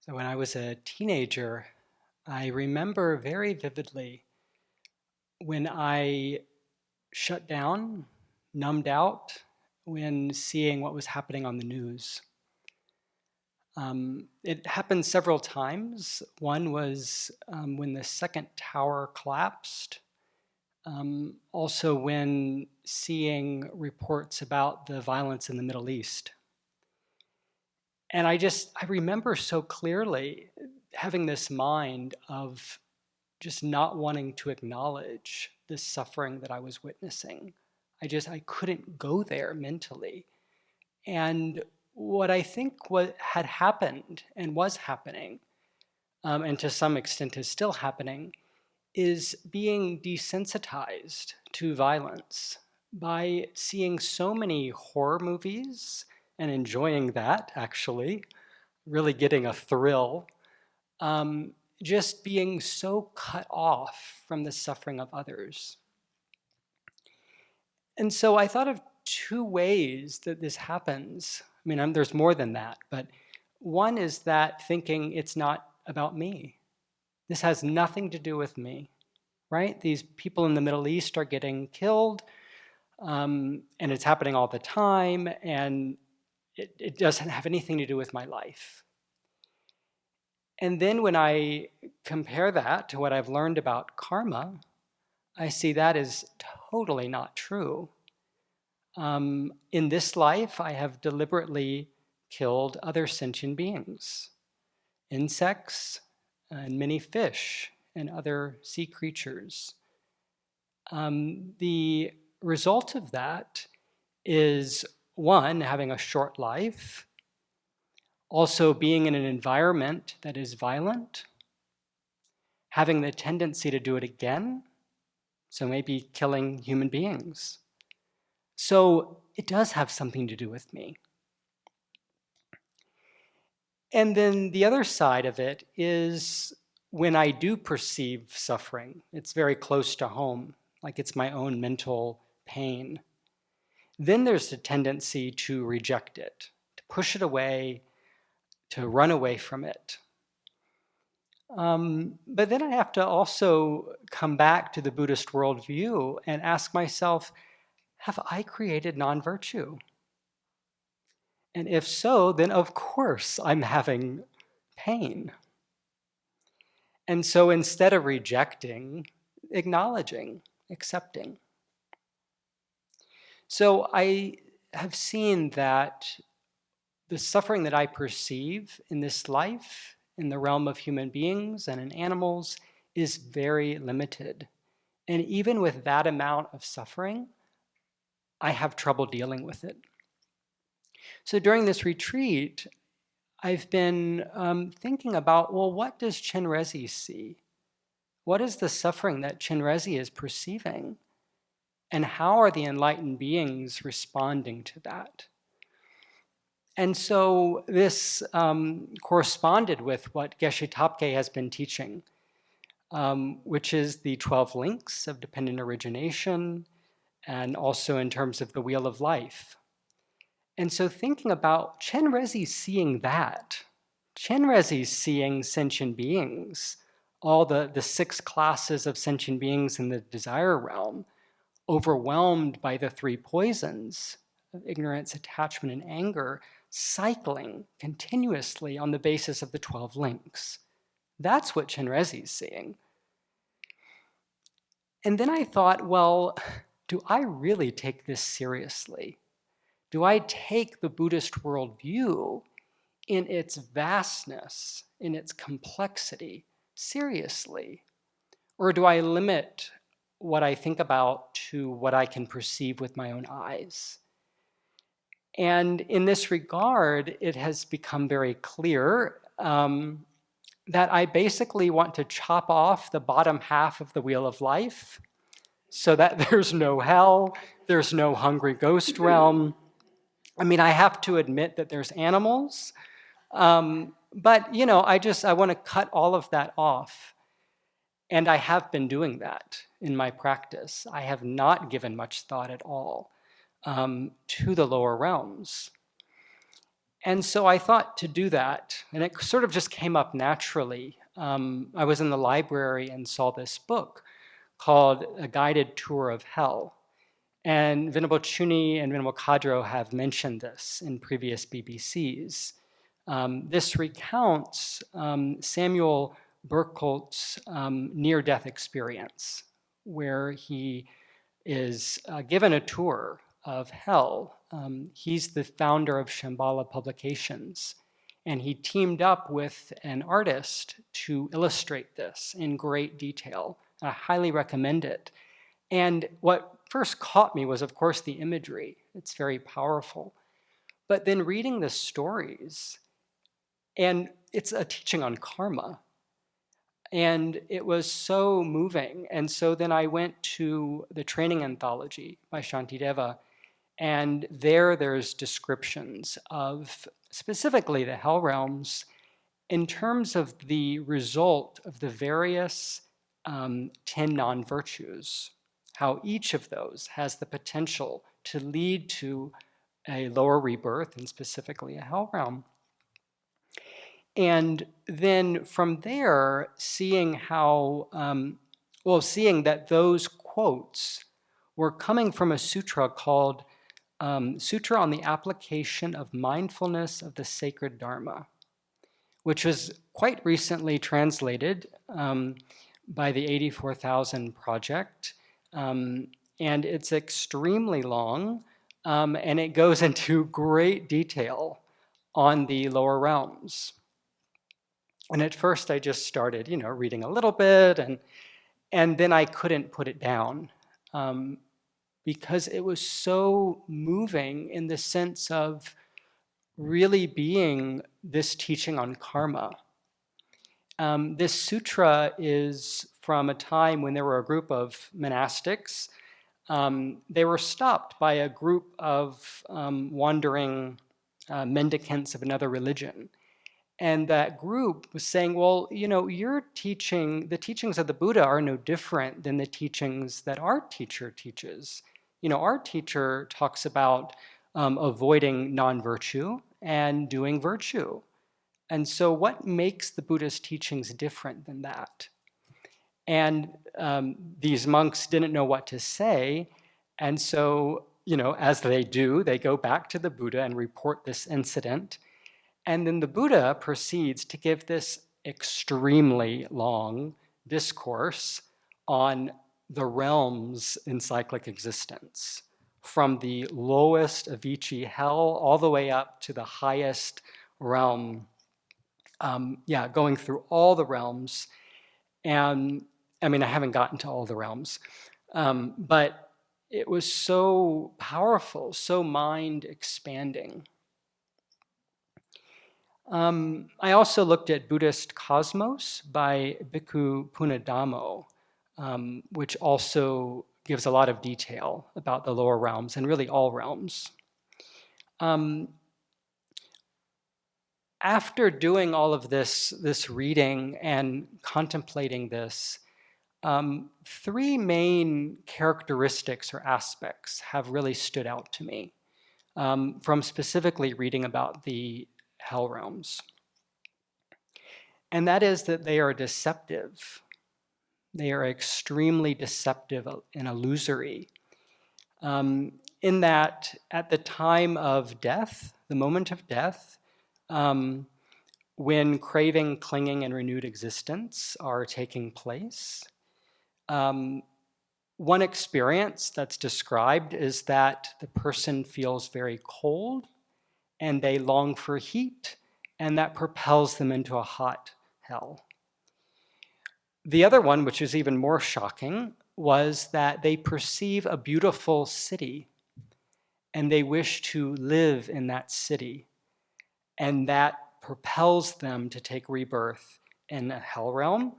So when I was a teenager, I remember very vividly when I shut down, numbed out, when seeing what was happening on the news. It happened several times. One was when the second tower collapsed. Also when seeing reports about the violence in the Middle East. And I remember so clearly having this mind of just not wanting to acknowledge the suffering that I was witnessing. I couldn't go there mentally. And what I think had happened and was happening, and to some extent is still happening, is being desensitized to violence by seeing so many horror movies and enjoying that, actually, really getting a thrill, just being so cut off from the suffering of others. And so I thought of two ways that this happens. I mean, there's more than that, but one is that thinking it's not about me. This has nothing to do with me, right? These people in the Middle East are getting killed, and it's happening all the time, and it doesn't have anything to do with my life. And then when I compare that to what I've learned about karma, I see that is totally not true. In this life, I have deliberately killed other sentient beings, insects, and many fish, and other sea creatures. The result of that is, one, having a short life, also being in an environment that is violent, having the tendency to do it again, so maybe killing human beings. So it does have something to do with me. And then the other side of it is when I do perceive suffering, it's very close to home, like it's my own mental pain. Then there's a tendency to reject it, to push it away, to run away from it. But then I have to also come back to the Buddhist worldview and ask myself, have I created non-virtue? And if so, then of course I'm having pain. And so instead of rejecting, acknowledging, accepting. So I have seen that the suffering that I perceive in this life, in the realm of human beings and in animals, is very limited. And even with that amount of suffering, I have trouble dealing with it. So during this retreat, I've been thinking about, well, what does Chenrezig see? What is the suffering that Chenrezig is perceiving? And how are the enlightened beings responding to that? And so this corresponded with what Geshe Topke has been teaching, which is the 12 links of dependent origination, and also in terms of the wheel of life. And so thinking about Chenrezig seeing that, Chenrezig seeing sentient beings, all the 6 classes of sentient beings in the desire realm, overwhelmed by the 3 poisons of ignorance, attachment, and anger, cycling continuously on the basis of the 12 links. That's what Chenrezig is seeing. And then I thought, well, do I really take this seriously? Do I take the Buddhist worldview in its vastness, in its complexity, seriously? Or do I limit what I think about to what I can perceive with my own eyes? And in this regard, it has become very clear that I basically want to chop off the bottom half of the wheel of life so that there's no hell, there's no hungry ghost realm. I mean, I have to admit that there's animals, but I want to cut all of that off. And I have been doing that in my practice. I have not given much thought at all to the lower realms. And so I thought to do that, and it sort of just came up naturally. I was in the library and saw this book called A Guided Tour of Hell. And Venerable Chuni and Venerable Kadro have mentioned this in previous BBCs. This recounts Samuel Burkholt's near-death experience, where he is given a tour of hell. He's the founder of Shambhala Publications, and he teamed up with an artist to illustrate this in great detail. I highly recommend it. And what first caught me was, of course, the imagery. It's very powerful. But then reading the stories, and it's a teaching on karma. And it was so moving. And so then I went to the training anthology by Shantideva, and there's descriptions of specifically the hell realms in terms of the result of the various 10 non-virtues, how each of those has the potential to lead to a lower rebirth, and specifically a hell realm. And then from there, seeing that those quotes were coming from a sutra called Sutra on the Application of Mindfulness of the Sacred Dharma, which was quite recently translated by the 84,000 Project. And it's extremely long, and it goes into great detail on the lower realms. And at first I just started, reading a little bit, and then I couldn't put it down because it was so moving in the sense of really being this teaching on karma. This sutra is from a time when there were a group of monastics. They were stopped by a group of wandering mendicants of another religion. And that group was saying, well, the teachings of the Buddha are no different than the teachings that our teacher teaches. Our teacher talks about avoiding non-virtue and doing virtue. And so what makes the Buddha's teachings different than that? And these monks didn't know what to say. And so, as they do, they go back to the Buddha and report this incident. And then the Buddha proceeds to give this extremely long discourse on the realms in cyclic existence, from the lowest Avicii hell all the way up to the highest realm, going through all the realms. And I haven't gotten to all the realms, but it was so powerful, so mind expanding. I also looked at Buddhist Cosmos by Bhikkhu Punadamo, which also gives a lot of detail about the lower realms and really all realms. After doing all of this reading and contemplating this, three main characteristics or aspects have really stood out to me from specifically reading about the hell realms. And that is that they are deceptive. They are extremely deceptive and illusory. In that at the time of death, the moment of death, when craving, clinging, and renewed existence are taking place, one experience that's described is that the person feels very cold and they long for heat, and that propels them into a hot hell. The other one, which is even more shocking, was that they perceive a beautiful city and they wish to live in that city, and that propels them to take rebirth in a hell realm,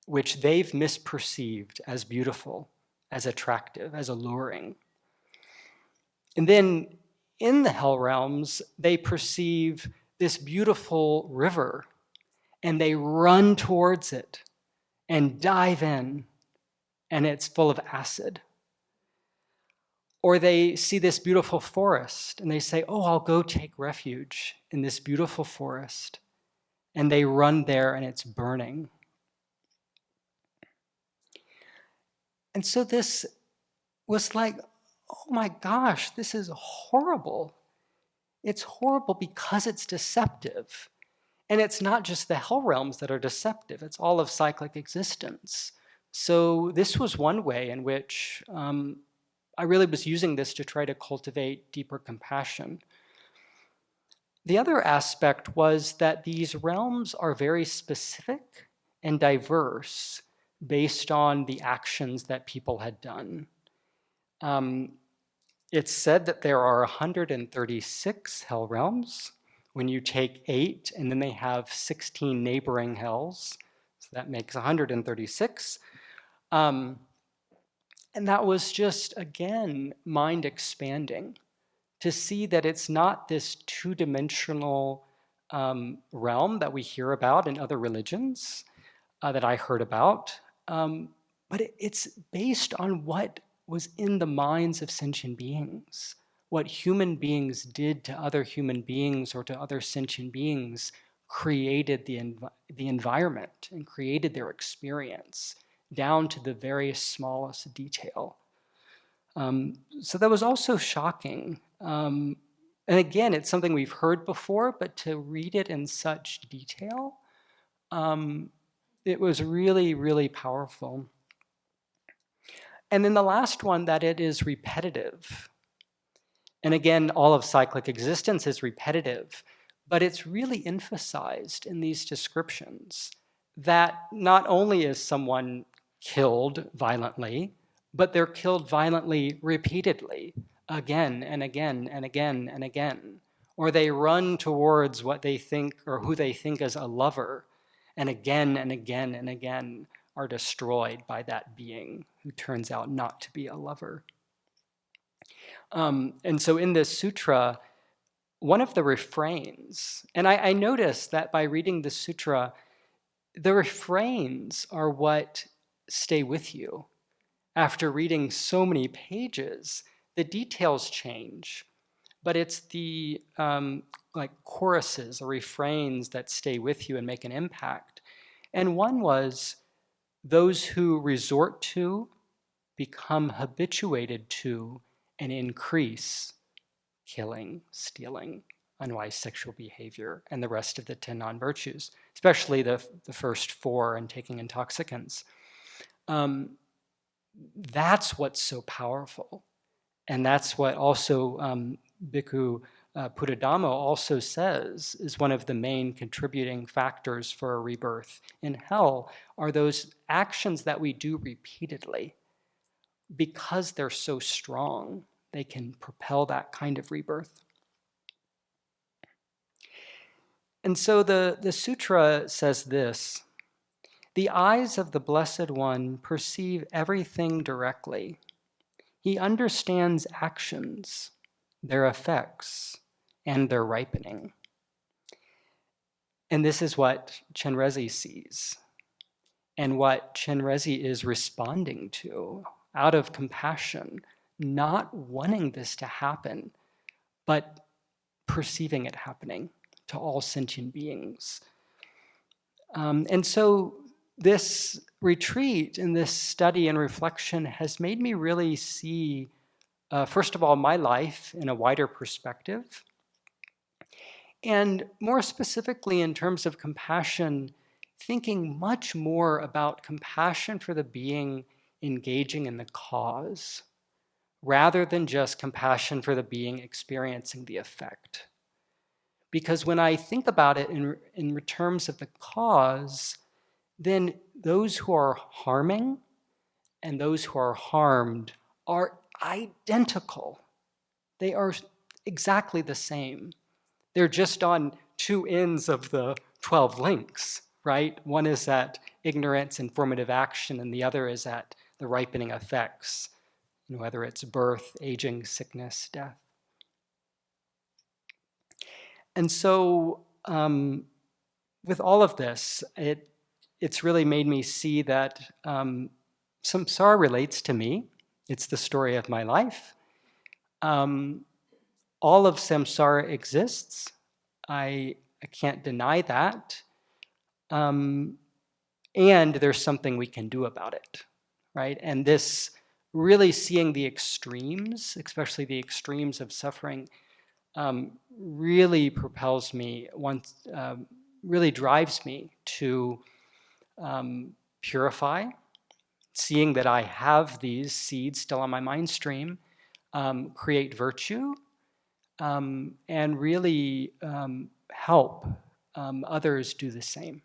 which they've misperceived as beautiful, as attractive, as alluring. And then in the hell realms, they perceive this beautiful river and they run towards it and dive in, and it's full of acid. Or they see this beautiful forest and they say, oh, I'll go take refuge in this beautiful forest. And they run there and it's burning. And so this was like, oh my gosh, this is horrible. It's horrible because it's deceptive. And it's not just the hell realms that are deceptive, it's all of cyclic existence. So this was one way in which I really was using this to try to cultivate deeper compassion. The other aspect was that these realms are very specific and diverse based on the actions that people had done. It's said that there are 136 hell realms. When you take 8 and then they have 16 neighboring hells, so that makes 136. And that was just, again, mind expanding to see that it's not this two-dimensional realm that we hear about in other religions that I heard about, but it's based on what was in the minds of sentient beings. What human beings did to other human beings or to other sentient beings created the environment and created their experience down to the very smallest detail. So that was also shocking. And again, it's something we've heard before, but to read it in such detail, it was really, really powerful. And then the last one, that it is repetitive. And again, all of cyclic existence is repetitive, but it's really emphasized in these descriptions that not only is someone killed violently, but they're killed violently repeatedly, again and again and again and again. Or they run towards what they think or who they think is a lover, and again and again and again are destroyed by that being who turns out not to be a lover. And so in this sutra, one of the refrains, and I noticed that by reading the sutra, the refrains are what stay with you. After reading so many pages, the details change, but it's the like choruses or refrains that stay with you and make an impact. And one was, those who resort to, become habituated to, and increase killing, stealing, unwise sexual behavior, and the rest of the 10 non-virtues, especially the first 4 and taking intoxicants. That's what's so powerful. And that's what also Bhikkhu Buddhadhammo also says is one of the main contributing factors for a rebirth in hell are those actions that we do repeatedly. Because they're so strong, they can propel that kind of rebirth. And so the sutra says this: the eyes of the Blessed One perceive everything directly. He understands actions, their effects, and their ripening. And this is what Chenrezig sees, and what Chenrezig is responding to out of compassion, not wanting this to happen, but perceiving it happening to all sentient beings. And so this retreat and this study and reflection has made me really see, first of all, my life in a wider perspective. And more specifically, in terms of compassion, thinking much more about compassion for the being engaging in the cause, rather than just compassion for the being experiencing the effect. Because when I think about it in terms of the cause, then those who are harming and those who are harmed are identical. They are exactly the same. They're just on 2 ends of the 12 links, right? One is at ignorance and formative action, and the other is at the ripening effects, whether it's birth, aging, sickness, death. And so with all of this, it's really made me see that samsara relates to me. It's the story of my life. All of samsara exists. I can't deny that. And there's something we can do about it, right? And this really seeing the extremes, especially the extremes of suffering, really propels me, really drives me to purify, seeing that I have these seeds still on my mind stream, create virtue, and really help others do the same.